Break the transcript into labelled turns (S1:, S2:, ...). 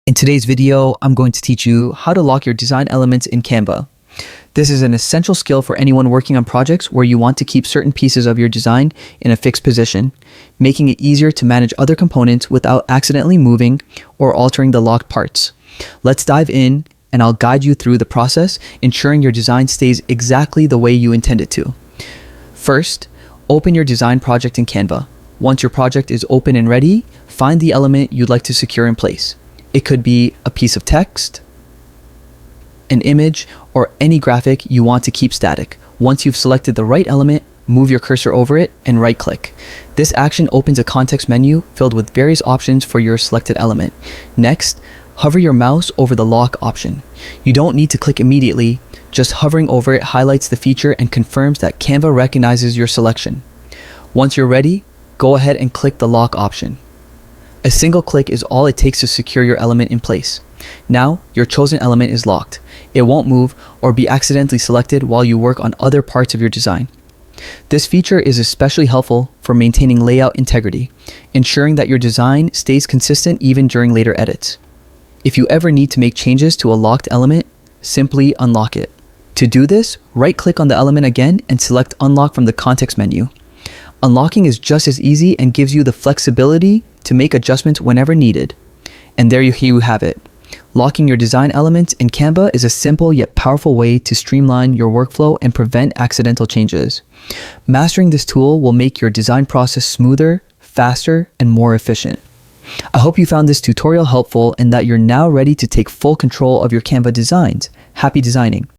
S1: In today's video, I'm going to teach you how to lock your design elements in Canva. This is an essential skill for anyone working on projects where you want to keep certain pieces of your design in a fixed position, making it easier to manage other components without accidentally moving or altering the locked parts. Let's dive in and I'll guide you through the process, ensuring your design stays exactly the way you intend it to. First, open your design project in Canva. Once your project is open and ready, find the element you'd like to secure in place. It could be a piece of text, an image, or any graphic you want to keep static. Once you've selected the right element, move your cursor over it and right-click. This action opens a context menu filled with various options for your selected element. Next, hover your mouse over the lock option. You don't need to click immediately, just hovering over it highlights the feature and confirms that Canva recognizes your selection. Once you're ready, go ahead and click the lock option. A single click is all it takes to secure your element in place. Now, your chosen element is locked. It won't move or be accidentally selected while you work on other parts of your design. This feature is especially helpful for maintaining layout integrity, ensuring that your design stays consistent even during later edits. If you ever need to make changes to a locked element, simply unlock it. To do this, right-click on the element again and select Unlock from the context menu. Unlocking is just as easy and gives you the flexibility to make adjustments whenever needed. And there you have it. Locking your design elements in Canva is a simple yet powerful way to streamline your workflow and prevent accidental changes. Mastering this tool will make your design process smoother, faster, and more efficient. I hope you found this tutorial helpful and that you're now ready to take full control of your Canva designs. Happy designing!